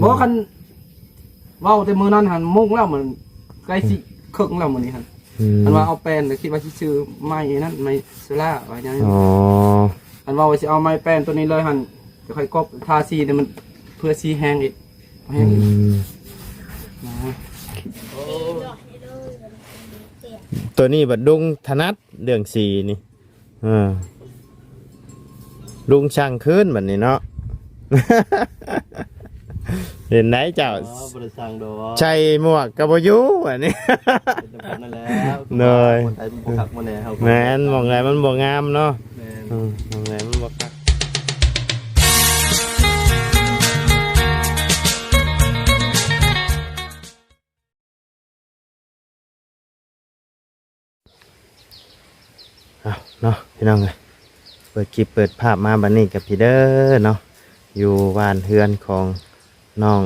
บ่คันเว้าแต่มื้อนั้นหันมุ่งแล้วเหมือนใกล้สิครึ่งแล้วมื้อนี้หั่นอันว่าเอาแป้นแต่คิดว่าสิซื้อไม้นั่นไม้โซล่าว่าอย่างนั้นอ๋ออันว่าสิเอาไม้แป้นตัวนี้เลยหั่นจะค่อยกบทาสีเนี่ยมันเพื่อสีแห้งอีกแห้งอีกตัวนี้บัดดุงถนัดเรื่องสีนี่ลุงช่างขึ้นแบบนี้เนาะ เห็นไหนเจ้าใช่หมวกกับบยูอันนี้เนยแม่นมองไงมันบ่งามเนาะมองไงมันบ่คักเอาเนาะพี่น้องเลยเปิดคลิปเปิดภาพมาบันนี้กับพี่เด้อเนาะอยู่บ้านเฮือนของน้อง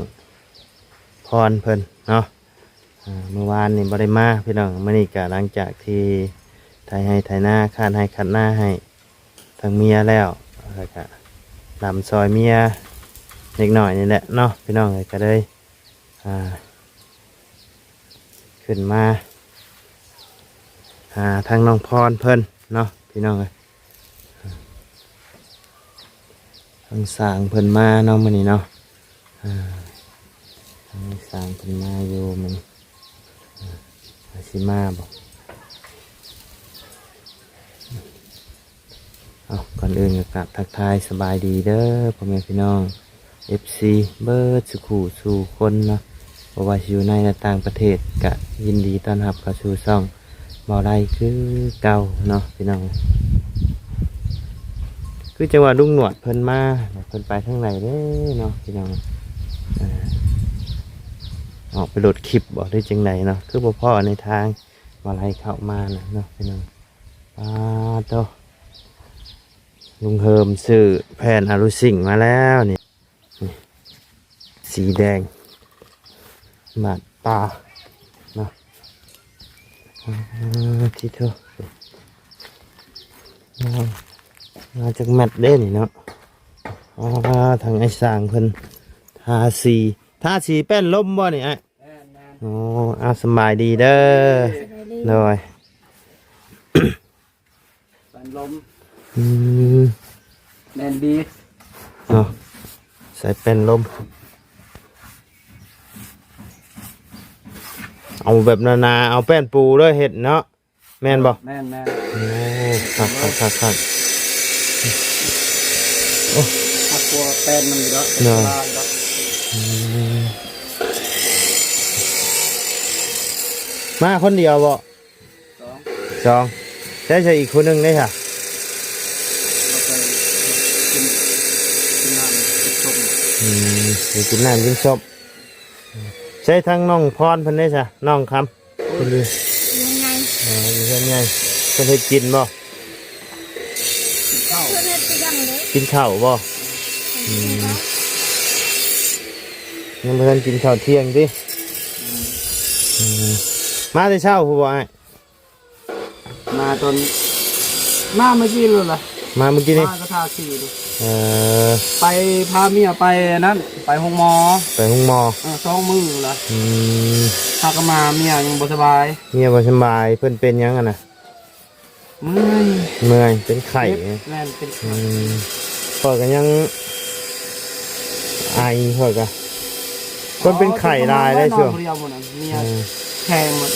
พรเพิ่นเนาะเมื่อวานนี่บ่ได้มาพี่น้องมื้อนี้ก็หลังจากที่ไถให้ไถนาคานให้คัดหน้าให้ทั้งเมียแล้วก็ลำซอยเมียเล็กหน่อยนี่แหละเนาะพี่น้องเลยก็เลยขึ้นมาทางน้องพรเพิ่นเนาะพี่น้องเลยทางสางเพิ่นมาเนาะมื้อนี้เนาะทางสางเพิ่นมาอยู่มันสิมาบอกเอาก่อนอื่นก็กราบทักทายสบายดีเด้อพ่อแม่พี่น้อง FC เบิร์ดสุขุสู่คนเนาะบ่ว่าอยู่ในและต่างประเทศก็ยินดีต้อนรับเข้าสู่ช่องบ่ได้คือเก่าเนาะพี่น้องคือจังหวะลุงหนวดเพิ่นมาเพิ่นไปทางไหนเด้เนาะพี่น้องออกไปโหลดคลิปบอกได้จังไหนเนาะคือพ่อในทางบ่ได้เข้ามาเนาะพี่น้องโตลุงเฮิมซื้อแผ่นอลูซิงมาแล้วนี่สีแดงบาดตาเนาะที่เธอมาจากแมทเด้นี่เนาะทางไอ้สร้างเพิ่นทาสีแป้นลมบ่นี่ไอ้สบายดีเด้อเลยแป้นลมแน่นดีเนาะใส่แป้นลมเอาแบบนาเอาแป้นปูด้วยเห็ดเนาะแม่นบ่แม่นโอ้คักโอ้ขับตัวแป้นมันอยู่แล้วเนาะมาคนเดียวบ่สองใช่อีกคนหนึ่งได้ค่ะกินน้ำกินส้มใช่ทั้งน้องพรเพิ่นได้จ้ะน้องคำเพิ่นเลยยังไงอยู่ยังไงเพิ่นให้กินบ่กินข้าวบ่ยังเพิ่นกินข้าวเที่ยงดิมาแต่เช้าผู้บ่ไอ้มาตอนมาเมื่อกี้เลยล่ะมาเมื่อกี้นี่ก็ทาสีดูไปพาเมียไปนั่นไปห้องหมอ2 มื้อละพาก็มาเมียยังบ่สบายเมียบ่สบายเพิ่นเป็นยังน่ะเมื่อยเป็นไข้แม่นเป็นไข้พ่อก็ยังไอพ่อก็เพิ่นเป็นไข้ลายได้ช่วงเมียแข็งหมด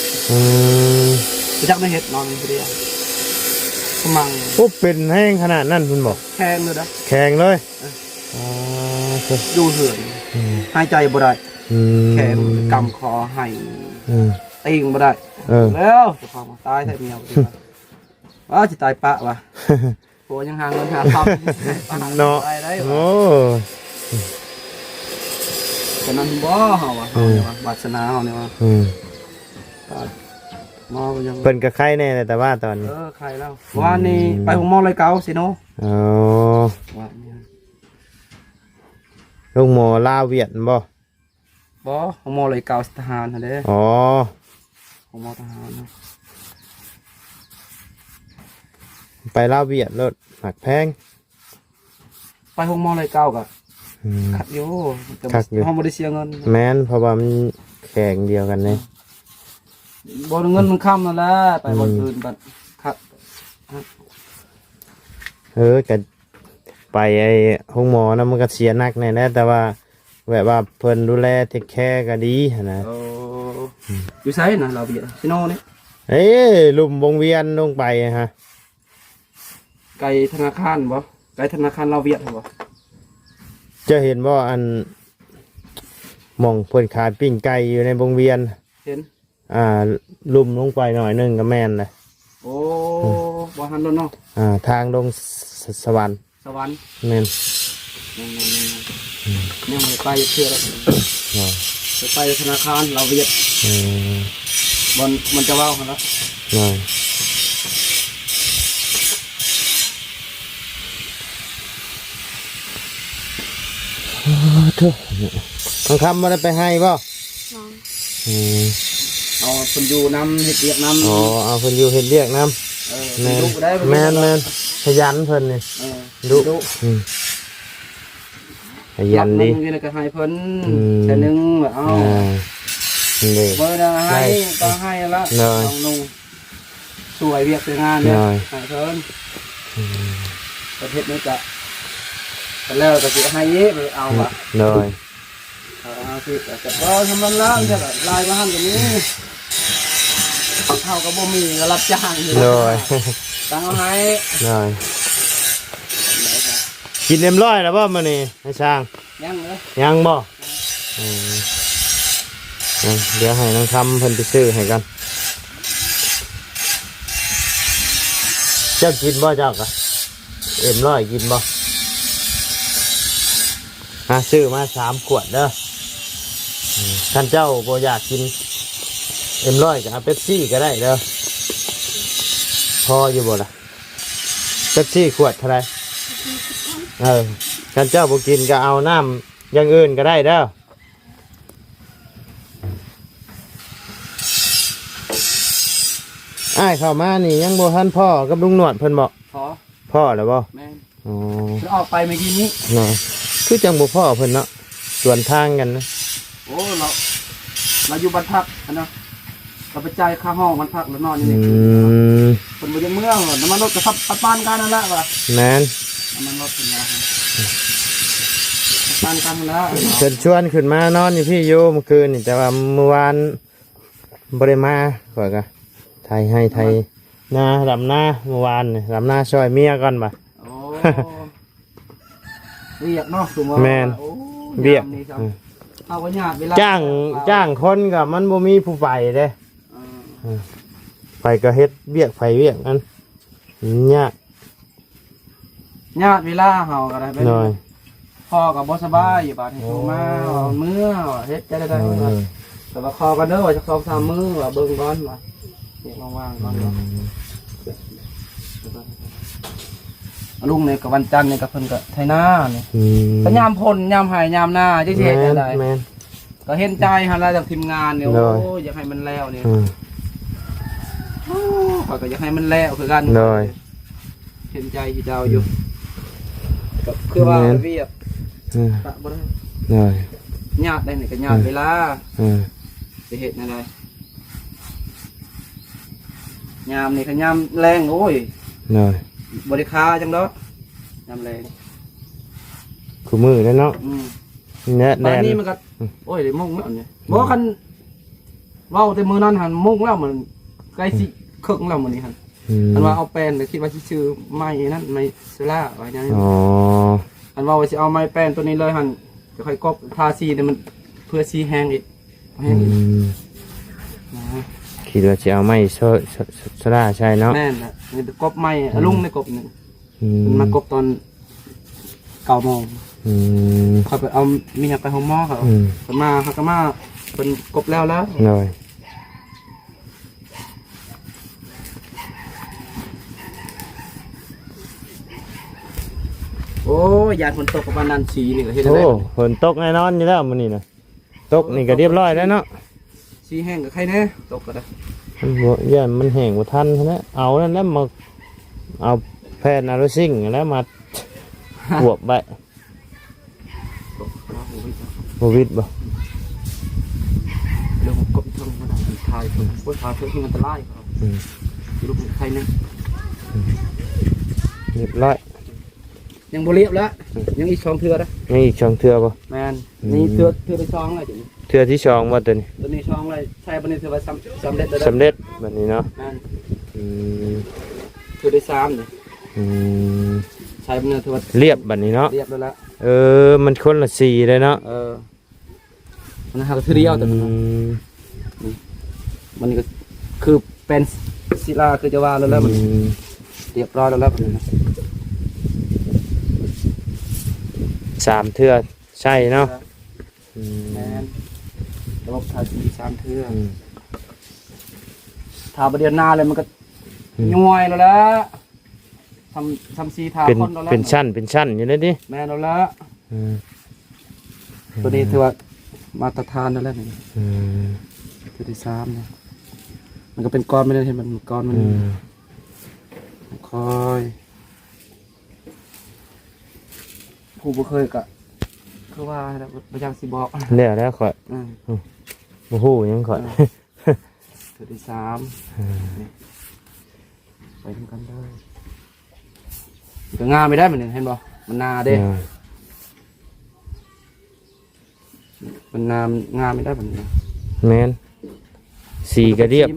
ไปจักได้เฮ็ดนอนเดียวกำลังเป็นแห้งขนาดนั้นคุณบอกแข็งเลยนะแข็งเลยดูเหื่อนหายใจบ่ได้แข็งกำคอให้ตีงบ่ได้แล้วจะพามาตายแท้เมียว่าจะตายปะวะโหยังหาเงินหาทำเนาะโอ้ตอนนั้นบ่เฮาว่ะบาสนาเฮาเนี่ยว่ะเป็นกับไข่แน่แต่ว่าตอนนี้ไข่แล้วว่านี่ไปห้องหมอเลยเก่าสิโนลูกหมอลาเวียดบ่ห้องหมอเลยเก่าทหารเด้ห้องหมอทหารไปลาเวียดรถหักแพงไปห้องหมอเลยเก่ากับ คักอยู่ คักอยู่ ห้องบริเสียเงิน แม่นเพราะว่ามันแข่งเดียวกันเลย บนเงินมันค้ำนั่นแหละไปบนอื่นบัดคัก ก็ไปไอ้ห้องหมอนะมันก็เสียหนักแน่ๆแต่ว่าแบบว่าเพิ่นดูแลเทคแคร์ก็ดีหั้นนะ อยู่ไสนะเราเบียดซิโน่นี่ เอ้ยลุ่มวงเวียนลงไปฮะ ไกลธนาคารบ่ไกลธนาคารเราเวียดบ่ จะเห็นว่าอันหม่องเพิ่นขายปิ้งไก่อยู่ในวงเวียน เห็น ลุ่มลงไปหน่อยหนึงก็แม่นเลย โอ้บ่ทันแล้วเนาะ ทางลงสวรรค์ สวรรค์ แม่น ยังไม่ไปเชื่อแล้ว อ๋อ ไปธนาคารเราเวียด อืม บนมันจะว่าวครับ น้อยทุกทองคำมาได้ไปให้ป่ะ น้อง เอาคนอยู่น้ำเห็ดเรียกน้ำ อ๋อเอาเพิ่นอยู่เฮ็ดเรียกน้ แม่น ำแม่นขยันเพิ่นนี่ ดุ ขยันดี นี่ก็ให้เพิ่นแต่นึงเอา นี่ เบอร์ได้ให้ก็ให้ละน้องนุ่งสวยเวียกงานเนี่ยให้เพิ่นประเทศนี้จะแล้วก็จะให้เยอะไปเอาอะ เลย เอาสิแต่ก็ทำร้านล่างใช่ไหมลายมาทำแบบนี้เขาก็บ่มีรับจ้างอยู่ เลย ตั้งเอาให้ เลยกินเรียบร้อยแล้วป่ะมื้อนี้ให้ช่าง ยังเลย ยังบ่เดี๋ยวให้น้องคำเพิ่นไปซื้อให้กันเจ้ากินบ่เจ้ากะเอ็มร้อยกินบ่ซื้อมา3 ขวดเด้อท่านเจ้าบ่อยากกินเอ็มร้อยกับเป๊ปซี่ก็ได้เด้อพออยู่บ่ล่ะเป๊ปซี่ขวดเท่าไหร่ท่านเจ้าบ่กินก็เอาน้ำอย่างอื่นก็ได้เด้ออ้ายเข้ามานี่ยังบ่ทันพ่อกับลุงหนวดเพิ่นบ่ พ่อแล้วบ่ แม่ อ๋อ จะออกไปเมื่อกี้นี้ เนาะคือจังบ่พ่อเพิ่นเนาะส่วนทางกันนะ โอ้เราอยู่บ้านพักนะเราไปจ่ายค่าห้องบ้านพักแล้วนอนอยู่นี่คนบ่ยังเมืองน้ำมันรถกระทับปานกันนั่นแหละว่ะ แม่น น้ำมันรถเป็นไงปานกันแล้ว เพิ่นชวนขึ้นมานอนอยู่พี่อยู่เมื่อคืนนี่แต่ว่าเมื่อวานบ่ได้มาข่อยก็ไทยให้ไทยนาดำนาเมื่อวานนี่ดำนาช่วยเมียก่อนบ่ะ โอ้เรียกเนาะสมมติ แม่นเรียก เอาไว้หยาดเวลา จ้างคนก็มันบ่มีผู้ไปเด้ไปก็เฮ็ดเวียกไผเวียกอันยาก หยาดเวลาเฮาก็ได้เป็น หน่อย พ่อกับบ่สบายอยู่บ้านให้โทรมาเมื่อเฮ็ดจะได้แต่ว่าคอกันเด้อว่าจะ2-3 มื้อว่าเบิ่งก่อนว่าเฮ็ดว่างๆก่อนลุงเนี่ยกับวันจันทร์เนี่ยกับเพิ่นก็ไถนาเนี่ยก็ยามพ่นยามหายยามหน้าจังสิเฮ็ดจังได๋ แม่น ก็เห็นใจหั่นล่ะจากทีมงานเนี่ยโอ้อยากให้มันแล้วเนี่ยข้อยก็อยากให้มันแล้วคือกัน เลย เห็นใจที่เจ้าอยู่ก็คือว่าเวียบปะบ่ได้ เลย ญาติได้นี่ก็ญาติเวลาสิเฮ็ดแนวใดยามนี่ก็ยามแรงโอ้ย เลย บ่ได้ค้าจังดอกยามแรง คู่มือแล้วเนาะเนี่ย ตอนนี้มันก็โอ้ยได้มุ่งแล้วเนี่ยบ่คันเว้าแต่มื้อนั้นหั่นมุ่งแล้วมันใกล้สิครึ่งแล้วมื้อนี้หั่นอันว่าเอาแป้นก็คิดว่าสิซื้อไม้นั่นไม้เซล่าไว้อย่างนี้ อ๋อ อันว่าสิเอาไม้แป้นตัวนี้เลยหั่นจะค่อยกบทาสีเนี่ยมันเพื่อสีแห้งอีกแห้งอีกนะ คิดว่าจะเอาไม้โซดาใช่เนาะ แม่นนะนี่กบไม้ลุงในกบนึง มั มากบตอน9 โมงเขาไปเอามีอยากไปห้องหมอเขาเขามาเขาก็มาเป็นกบแล้ว เลย โอ้ยยานฝนตกประมาณนั้นสีนี่ก็เฮ็ดได้ โอ้ฝนตกแน่นอนอยู่แล้วมื้อนี้นะตกนี่ก็เรียบร้อยแล้วเนาะ สีแห้งกับใครแน่ตกก็ได้ มันบ่ย่านมันแห้งบ่ทันซะแล้วเอานั่นแล้วมาเอาแผ่นอารูซิ่งแล้วมาบวบไป โควิดบ่ เรื่องกบเทิงมันถ่ายคนถ่ายเทิงที่มันอันตรายครับลูกใครนึง เรียบร้อย ยังบ่เรียบแล้วยังอีก2เทื่อนะ นี่อีกช่องเทื่อบ่ แม่นนี่เทื่อที่2เลย เทื่อที่สองว่าตัวนี้ ตัวนี้2เลยใช่บ่นี่ถือว่าสำเร็จแล้ว สำเร็จแบบนี้เนาะ แม่น อืม เทื่อที่3นี่ อืม ใช่บ่นี่ถือว่า เรียบแบบนี้เนาะ เรียบแล้วละ มันคนละสีเลยเนาะ มันหาเทื่อเดียวแต่มันก็คือเป็นศิลาคือจะว่าแล้วมันเรียบร้อยแล้วนะ 3เทื่อใช่เนาะ แม่นระบบทาสี3เทื่อทาประเดี๋ยวหน้าเลยมันก็ย่อยแล้วละทำสีทา เป็น คนแล้วละ เป็นชั้นอยู่เลยดิ แม่นแล้วละตัวนี้ถือว่ามาตรฐานแล้วนี่ตัวที่3เนี่ยมันก็เป็นก้อนไม่ได้เห็นมันก้อนมันคอยผู้บ่เคยกะคือว่าประจังสิบอก แล้วข่อยบ่ฮู้หยังข่อย ตัวที่3ไปทำกันได้ก็งาไม่ได้เหมือนเห็นบ่มันนาเด้มันงาไม่ได้เหมือน แม่นสีก็เรียบ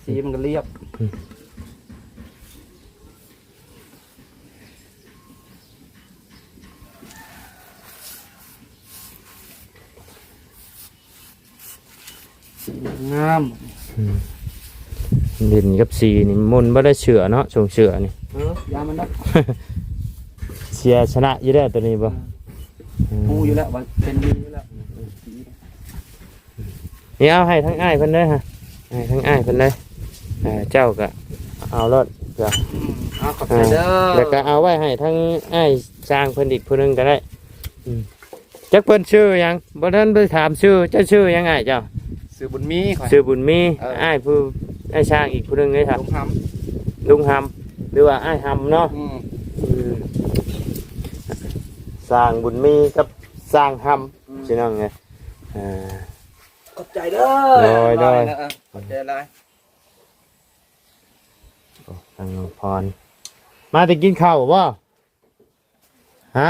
สีมันก็เรียบงาม ดินกับสีนี่มนต์บ่ได้เชื่อเนาะชงเชื่อนี่ ยามันนะ เชียร์ชนะอยู่แล้วตัวนี้บ่ ปูอยู่แล้วเป็นดีอยู่แล้ว นี่เอาให้ทั้งอ้ายเพิ่นเด้อฮะให้ทั้งอ้ายเพิ่นเลยเจ้าก็เอารถจ้ะ ขอบใจเด้อ แล้วก็เอาไว้ให้ทั้งอ้ายสร้างเพิ่นอีกผู้หนึงก็ได้จักเพิ่นชื่อหยังบ่ทันไปถามชื่อเจ้าชื่อหยังอ้ายเจ้า ซื้อบุญมีข่อย ชื่อบุญมีอ้ายผู้อ้ายสร้างอีกผู้หนึงเลยครับ ลุงห ลุงหำหรือว่าอ้ายหำเนาะ สร้างบุญมีกับสร้างหำใช่น้องไงขอบใจเด้อได้ขอบใจอะไร ทางพรมาแต่กินข้าวบ่ฮะ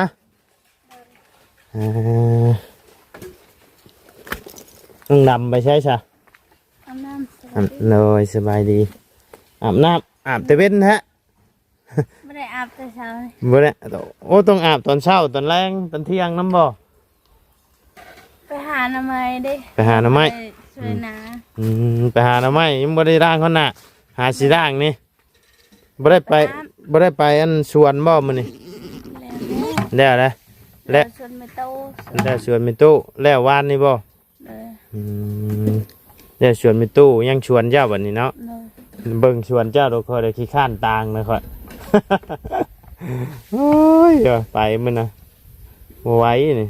ต้องดำไปใช่ใช่ อาบน้ำ เลยสบายดีอาบน้ำอาบแต่เว้นฮะ ไม่ได้อาบแต่เช้า บ่ได้โอ้ต้องอาบตอนเช้าตอนแรงตอนเที่ยงน้ำบ่ ไปหาหน่อไม้ดิ ไปหาหน่อไม้ ช่วยนะ ไปหาหน่อไม้ยังบ่ได้ร่างเขาหน้าหาสีร่างนี่บ่ได้ไปอันสวนบ่มื้อนี่แล้วนะและ ชวนไม่โต แล้วสวนมีตู้แล้ววานนี่บ่ เลย แล้วสวนมีตู้ยังชวนเจ้าบัดนี้เนาะ เลย เบิ่งชวนเจ้าดอกคอยได้ขี้ข้านตางนะค่อย โอ้ยไปมื้อน่ะบ่ไหวนี่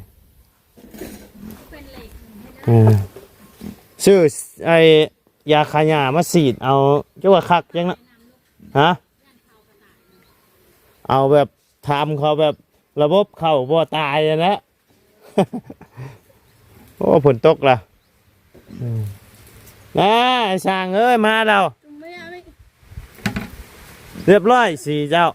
ซื้อไอ้ยาคาหญ้ามาฉีดเอาจังว่าคักจังนะฮะเอาแบบทำเขาแบบระบบเข้าบ่ตายอะนะ โอ้ฝนตกล่ะนะไอ้ช่างเอ้ยมาแล้วเรียบร้อยสี่เจ้า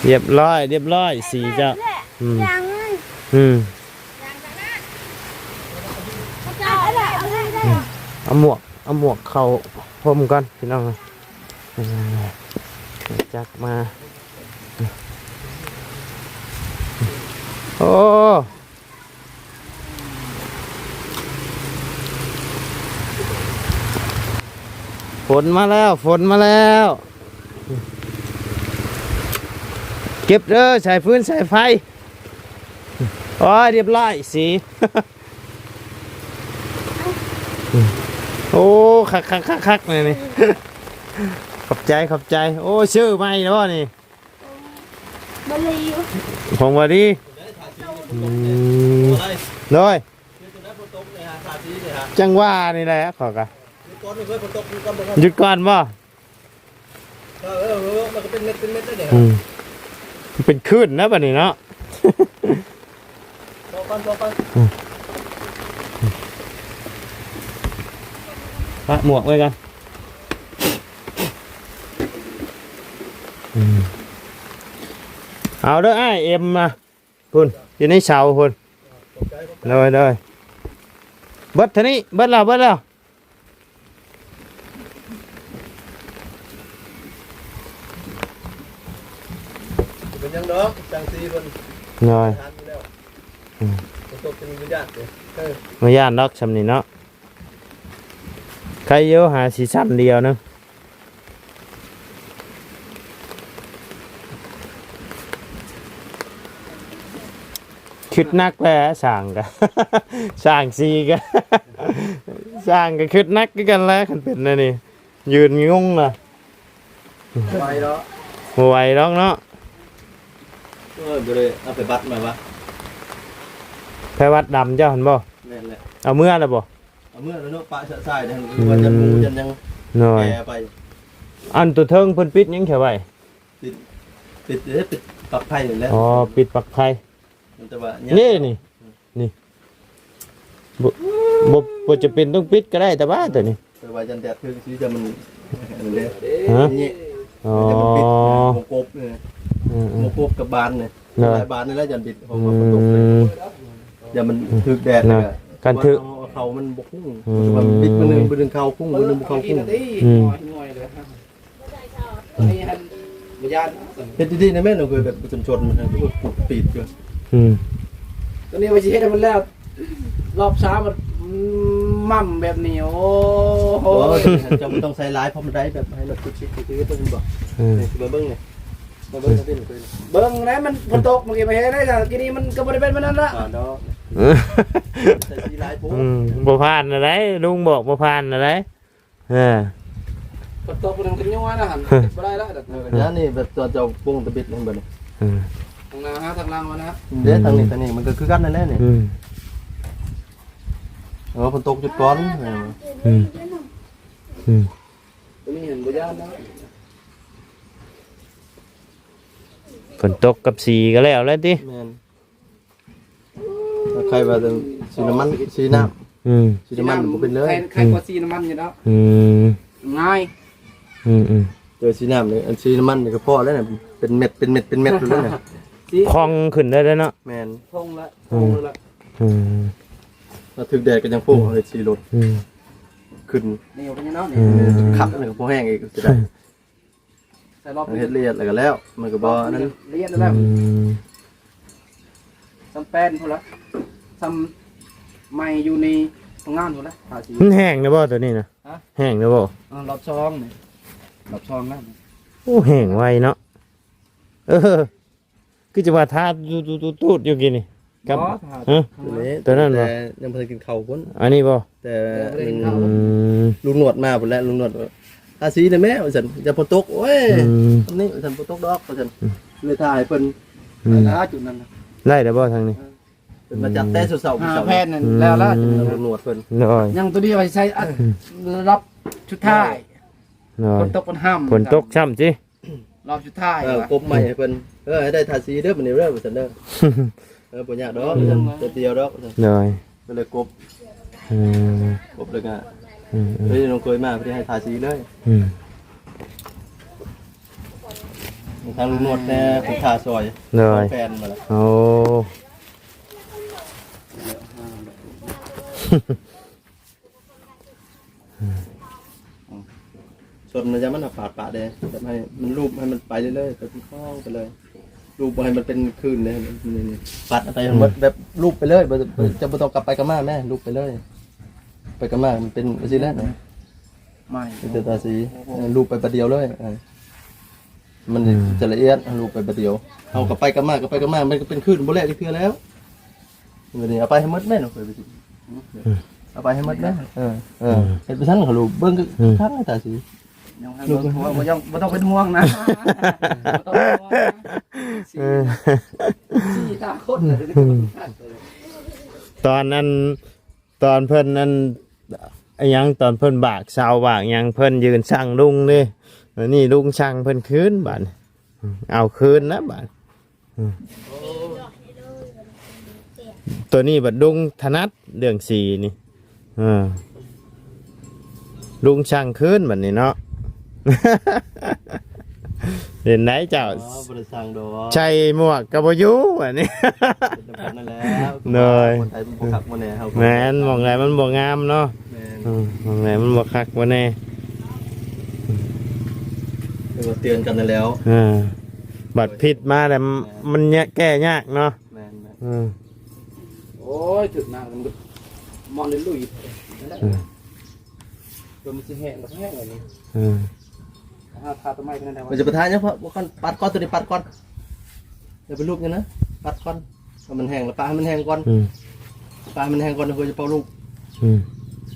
เรียบร้อยสี่เจ้ายังเอาหมวกเข้าพรมกันพี่น้องจักมาโอ้ฝนมาแล้วเก็บเด้อใส่พื้นใส่ไฟโอ้ยเรียบร้อยสี โอ้คักเลยนี่ ขอบใจโอ้ชื่อไม่แล้วนี่ บลี ของวาดีเลยจังว่านี่แหละขอกะหยุดก่อนบ่ มันก็เป็นเม็ดเป็นเม็ดได้เดี๋ยว มันเป็นคลื่นนะบัดนี้เนาะ พอกัน พระหมวกไว้กันเอาเด้อไอ้เอ็มมาคุณอยู่ในเสาคุณเลยเบิดเท่านี้เบิดแล้วเป็นยังดอกจังซีคน เลย ทานอยู่แล้วตกเป็นวิญญาณเลย มาย่านดอกชำนี่เนาะใครเยอะหาสีสั้นเดียวนึงคิดนักแหละสั่งกัน สั่งซีกัน สั่งกันคิดนักกันแล้วคันเป็นนะนี่ยืนงงล่ะ ไปแล้ว ไหวดอกเนาะ ก็เลยเอาไปบัดมาวะ แพวัดดำเจ้าหันบ่ นั่นแหละ เอาเมื่อแล้วบ่ เอาเมื่อแล้วเนาะปะใส่เนี่ยว่าจะมูยันยัง หน่อย แกไป อันตัวเทิงเพิ่นปิดยังแค่ไว้ ปิดปักไผ่อยู่แล้ว อ๋อปิดปักไผ่ แต่ว่า นี่บ่จะเป็นต้องปิดก็ได้แต่ว่าตัวนี้ แต่ว่ายันแดดคือสีจะมันเลย ฮะ นี่ อ๋อ จะมันปิดโมกบเนี่ยโมกบกับบานเนี่ยลายบานนี่แล้วยันปิดของมันตกเลยอย่ามันถึกแดดเลย กันถึก เขามันบกพุ่งมันปิดมันนึงมันนึงเข้าพุ่งมันนึงเข้าพุ่ง เฮ็ดดีๆนะแม่เราเคยแบบชนมันก็ปิดอยู่ ตอนนี้ว่าสิเฮ็ดให้มันแล้วรอบช้ามันมั่มแบบนี้โอ้โห จะไม่ต้องใส่ร้ายเพราะมันได้แบบให้เราชิดๆคือต้องบอกมาเบิ้งเนี่ยมาเบิ้งเต้นเลย เบิ่งแล้วมันฝนตกเมื่อกี้ไปเฮ็ดได้จ้ะกินนี้มันก็บ่ได้เป็นมันนั่นละ เนาะใส่สีร้ายปุ๊บ บ่ผ่านอะไรลุงบอกบ่ผ่านอะไรเออ ฝนตกมันก็ยัวนะหั่นบ่ได้ละ แล้วนี่แบบตัวเจ้าปุ้งตะบิดนั่นบ่เนี่ย ทางหน้าฮะทางหลังวะนะ เด้ทางนี้มันก็คือกันนั่นแหละเนี่ยฝนตกจุดก้อน ตัวนี้เห็นบ่ยานนะ ฝนตกกับสีก็แล้วติ แม่นใครว่าสีน้ำมันสีน้ำสีน้ำมันบ่เป็นเลย ใครกว่าสีน้ำมันอยู่แล้วง่าย เจอสีน้ำเลยอันสีน้ำมันนี่ก็พอแล้วเนี่ยเป็นเม็ดเลยเนี่ย พองขึ้นได้แล้วเนาะ แม่น พงละพงละ เราถึกแดดก็ยังพุ่งเลยสีรถขึ้น นี่เอาไปเนาะ ขับแล้วก็พอแห้งอีกสิได้ ใส่รอบ เฮ็ดเลียดแล้วก็แล้วมันก็บ่นั้น เรียนแล้วซ้ำแป้นพุ่นละซ้ำใหม่อยู่ในโรงงานพุ่นละภาษี มันแห้งนะบ่ตัวนี้นะแห้งนะบ่ รอบช่องนี่รอบช่องนั่น โอ้แห้งไวเนาะคือจะว่าทาตูดอยู่กินนี่กับตัวนั้นบ่ ยังบ่ได้กินข้าวพุ่น อันนี้บ่ แต่ลุงหนวดมาพุ่นแล้วลุงหนวดภาษีน่ะแม่ว่าซั่นจะบ่ตกโอ้ยอันนี้ว่าซั่นบ่ตกดอกว่าซั่นเลยถ่ายเพิ่นจุดนั้น ได้แล้วบ่ทางนี้ เป็นมาจัดแต่เช้าๆ แพทย์นั่นแล้วละ ลุงหนวดเพิ่น น้อย ยังตัวนี้ไปใช้รับชุดท้าย น้อ ฝ ย นตกมันห้าม ฝนตกช่ำจิ รอบชุดท้าย กบใหม่ให้เพิ่นให้ได้ทาสีเด้อบัดนี้เด้อว่าซั่นเด้อบ่ยากดอกจะเดียวดอก น้อย ก็เลยกบ อืม กบเลยก็เฮ้ยน้องเคยมาเพื่อให้ทาสีเลยทางลุงนวดแน่เป็นทาซอย น้อย แฟนมาแล้ว โอ้ ส่วนมันจะมันปาดเด้แบบให้มันรูปให้มันไปเรื่อยๆไปข้องไปเลยรูปให้มันเป็นคลื่นเลยปัดไปแบบรูปไปเลยจะบ่ต้องกลับไปกับมาแม่รูปไปเลยไปกับมามันเป็นสิแล้วนะ ไม่ เป็นตาสีรูปไปประเดียวเลยมันจะละเอียดรูปไปประเดียวเอากลับไปกับมามันก็เป็นคลื่นบ่แลกที่เทื่อแล้ววันนี้เอาไปให้หมดแม่เนาะเคยไปสิเอาไปให้หมดนะเฮ็ดไปทั้งเขารูปเบิ่งก็ทั้งตาสี ยังให้บ่ต้องเป็นห่วงนะสี่ตาคนเลย ตอนนั้นตอนเพิ่นนั้นยังตอนเพิ่นบากชาวบากยังเพิ่นยืนสั่งลุงนี่ อันนี้ลุงช่างเพิ่นคืนบาดเอาคืนนะบาดตัวนี้บัดลุงถนัดเรื่องสีนี่ลุงช่างคืนบัดนี้เนาะ เห็นไหนเจ้า บริษัทดอก ใช่หมวกกับบอยูอันนี้ นั่นแหละ เลย คนไทยมันขักมาแน่ครับ แม่นมองไหนมันบ่งามเนาะมองไหนมันบ่คักบ่แน่ เตือนกันแล้ว บัดผิดมาแต่มันเนี่ยแก้ยากเนาะ แม่น โอ้ยถึกหน้ามันก็มองเลยลุยนั่นแหละตัวมันสิแห้งก็แห้งเลยนี่ทาต้นไม้กันได้ มันจะประทานเนี่ยเพราะว่าปัดก้อนตัวนี้ปัดก้อนเดี๋ยวไปรูปกันนะปัดก้อนให้มันแห้งแล้วปลาให้มันแห้งก่อนปลาให้มันแห้งก่อนเพื่อจะเป่าลูก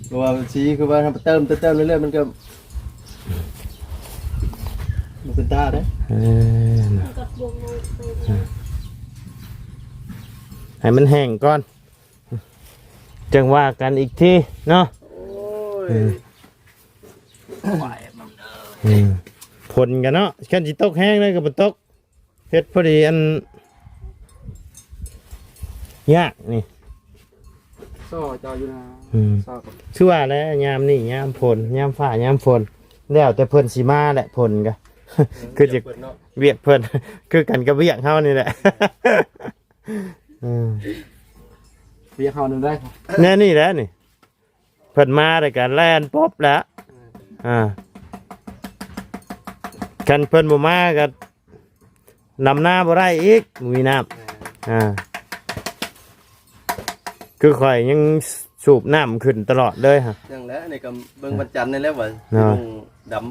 เพราะว่าชี้คือว่าเติมเรื่อยๆมันก็มันเป็นตาได้ กับวง ให้มันแห้งก่อนจังว่ากันอีกทีเนาะผลกันเนาะขันจิตกแห้งเลยกับตกเฮ็ดพอดีอันยากนี่ ซ่อจออยู่นะซ่อกับ ชื่อว่าแล้วยามนี่ยามฝนยามฟ้ายามฝนแล้วแต่เพิ่นสีมาแหละผลก็ คือจะเวียกเพิ่น คือกันกับเวียกเฮานี่แหละ เรียกเขาหนึ่งได้ แน่นี่แหละนี่เพิ่นมาแต่กันแล่นป๊บแล้วกันเพิ่นบ่มาก็นำหน้าบ่ได้อีกมีน้ำคือข่อยยังสูบน้ำขึ้นตลอดเลยฮะ อย่างแล้วในกับเบิ่งวันจันทร์นี่แล้วว่าลงดำ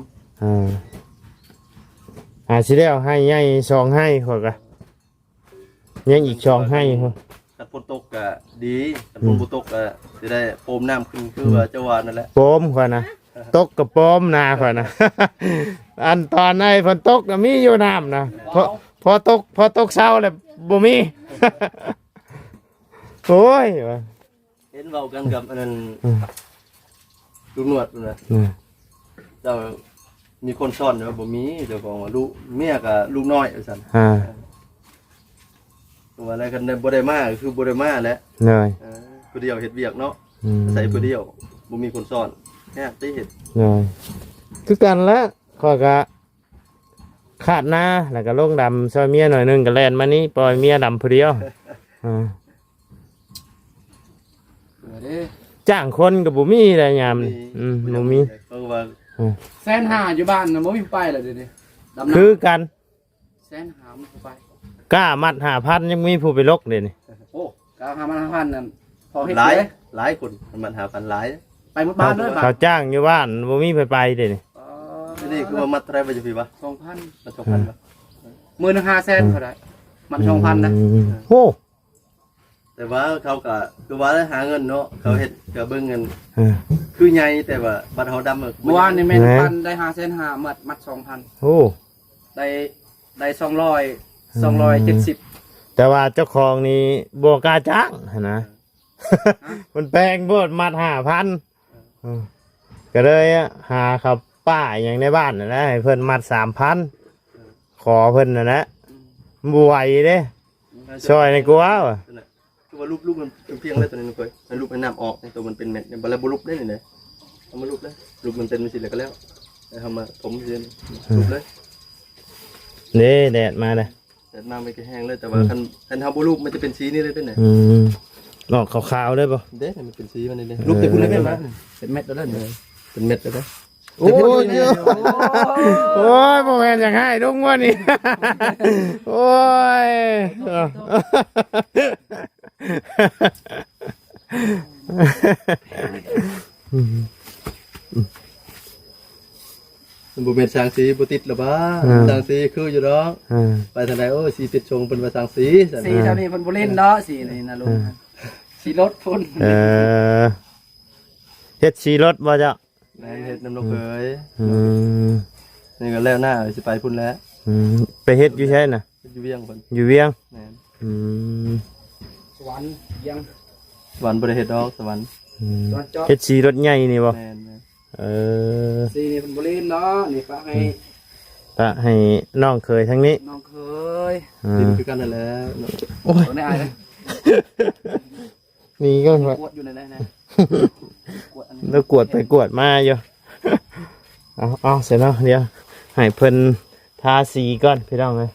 สิได้เอาให้ใหญ่ซองให้ข่อยก็ยังอีกซองให้ข่อย ถ้าฝนตกก็ดีถ้าฝนบ่ตกก็จะได้โปมน้ำขึ้นคือว่าเจ้าว่านั่นแหละ โปมข่อยนะตกกับโปมนาข่อยนะ อันตอนในฝนตกน่ะมีอยู่น้ำนะพอตกเช้าแล้วบ่มี โอ้ยว่ะ เห็นเว้ากันกับอันนั้นลูกหนวดนะเจ้ามีคนซ่อนว่าบ่มีเจ้าของว่าลูกเมียกับลูกน้อยว่าซั่นว่าอะไรกันบ่ได้มาคือบ่ได้มาแหละ เหนื่อย ผู้เดียวเฮ็ดเวียกเนาะใส่ผู้เดียวบ่มีคนซ่อนแค่ได้เฮ็ด เหนื่อยคือกันแล้วข่อยก็ขาดหน้าแล้วก็ลงดำซอยเมียหน่อยนึงก็แล่นมานี่ปล่อยเมียดำผู้เดียวจ้างคนกับบุมีอะไรยามบุมี เพราะว่า 150,000อยู่บ้านนะบ่มีไปเลยเดี๋ยวนี้ดำน้ำ คือกัน 150,000มันไป กล้ามัด5,000ยังมีผู้ไปลกเดี๋ยวนี้ โอ้กา5,000นั่นพอเฮ็ด หลาย เลย หลายคนมันหาพันหลาย ไปหมดบ้านเลยบ้า เขา น จ้างอยู่บ้านบุมีไปเดี๋ยวนี้ นี่คือว่ามัดเท่าไหร่บ่จะพี่วะ 2,000 มัน2,000บ่ มื้อนึง500,000เขาได้มัน2,000นะ โอ้ แต่ว่าเขาก็คือว่าหาเงินเนาะเขาเฮ็ดก็เบิ่งเงินคือใหญ่แต่ว่าบัดเฮาดำ เมื่อวานนี่แม่นพันได้5,500,000มัด 2,000 โอ้ ได้270 แต่ว่าเจ้าของนี่บวกล้าจ้างหั่นนะ มันแพงโพดมัด5,000ก็เลยหาเขาป้าอย่างในบ้านน่ะนะให้เพิ่นมัด3,000ขอเพิ่นน่ะนะบ่ไหวเด้ช่วยในกลัวว่ะ คือว่ารูปมันเพียงเลยตัวนี้นึงเคยให้รูปให้น้ำออกตัวมันเป็นเม็ดเนี่ยบ่แล้วบ่รูปได้นี่เด้เอามารูปเลยรูปมันเป็นสิแล้วก็แล้วทำมาผมเรียนรูปเลย นี่แดดมาเลย แต่น้ำมันก็แห้งเลยแต่ว่าคันเฮาบ่รูปมันจะเป็นสีนี่เลยด้วยเนี่ย ออกขาวๆเลยป่ะ เด้มันเป็นสีมันนี่เลยรูปแต่คุณได้มั้ยเป็นเม็ดแล้วเด้อเป็นเม็ดแล้วเด้อโอ้ย โอ้ยโมเมนต์อย่างให้ดุ้งวะนี่ โอ้ยบุเม็ดสางสีบุติดหรอบ้าสางสีคืออยู่ดอกไปทางไหนโอ้สีติดชงเป็นว่าสางสี สีเท่านี้เพิ่นบ่เล่นเนาะสีนี่นะลุงสีรถพุ่น เฮ็ดสีรถบ่เจ้า ในเฮ็ดน้ำนกเคยนี่ก็แล้วหน้าสิไปพุ่นแล้ว ไปเฮ็ดอยู่ใช่น่ะ อยู่เวียงพุ่น อยู่เวียง สวรรค์ยัง สวรรค์บ่ได้เฮ็ดดอกสวรรค์ เฮ็ดสีรถใหญ่นี่บ่ แม่น สี นี่เพิ่นบ่เล่นเนาะนี่ฝากให้ ก็ให้น้องเคยทั้งนี้ น้องเคย อ่า กินคือกันนั่นแหละ โอ้ย ตัวนี้อายเลย นี่ก็ว่าก วดอยู่ในนั้นนะกวดอันนี้ แล้วกวดไปกวดมาอยู่ เอาเสร็จแล้วเดี๋ยวให้เพิ่นทาสีก่อนพี่น้องเลย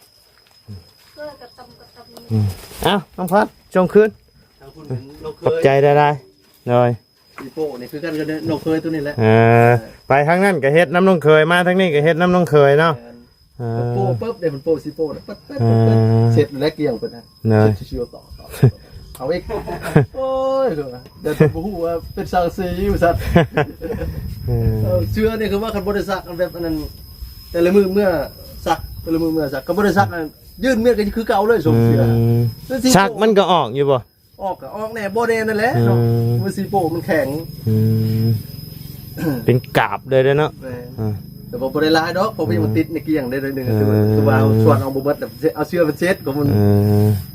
ก็กระตำ เอ้าน้องพัดจงคืน ทางคุณเป็นน้องเค ขอบ ย ใจได้เลย อีโป้นี่คือกันกับน้องเคยตัวนี้แหละ ไปทางนั้นก็เฮ็ดน้ำน้องเคยมาทางนี้ก็เฮ็ดน้ำน้องเคยเนาะ โป้ปุ๊บเดี๋ยวมันโป้ซีโป้แล้วปั๊บปั๊บปั๊บเสร็จแล้วเกี่ยวกันนะ เนย ชิวๆต่อเอาอีกโอ้ยเดี๋ยวผมพูดว่าเป็นสังสีอยู่สัตว์เชื่อนี่คือว่าคันบริษัทแบบนั้นแต่ละมือเมื่อสักแต่ละมือเมื่อสักกับบริษัทยื่นเมียกันคือเก่าเลยส่งเสือ ชักมันก็ออกอยู่บ่ ออกก็ออกแน่โบเดนนั่นแหละเนาะมือซีโป้มันแข็ง เป็นกาบเลยเด้อเนาะอ่า แต่ผมบริลายดอกผมยังติดในเกี่ยงได้เลยหนึ่งคือว่าส่วนเอาบุบแบบเอาเชือกมันเช็ดก็มัน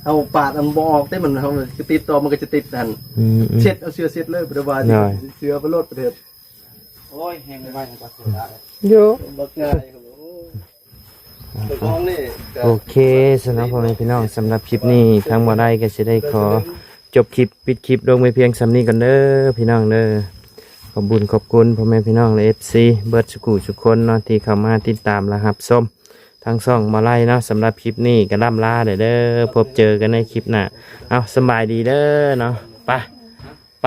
เอาปาดมันบออกได้มันเขาติดต่อมันก็จะติดทันเช็ดเอาเชือกเช็ดเลยปัจจุบันเชือกไปโลดประเทศโอ้ยแห้งไปบ้างกว่าเสือ โย บักง่ายครับผมนี่ โอเคสำหรับพ่อแม่พี่น้องสำหรับคลิปนี้ทางบ่ได้ก็สิได้ขอจบคลิปปิดคลิปลงไปเพียงสำนี้กันเด้อพี่น้องเด้อขอบคุญขอบคุณพ่อแม่พี่น้องและ FC เบิร์ดสุขุทุกคนเนาะที่เข้ามาติดตามและรับชมทางช่องบ่ได้เนาะสำหรับคลิปนี้ก็ล่ำลาเด้อพบเจอกันในคลิปหน้าเอาสบายดีเด้อเนาะไป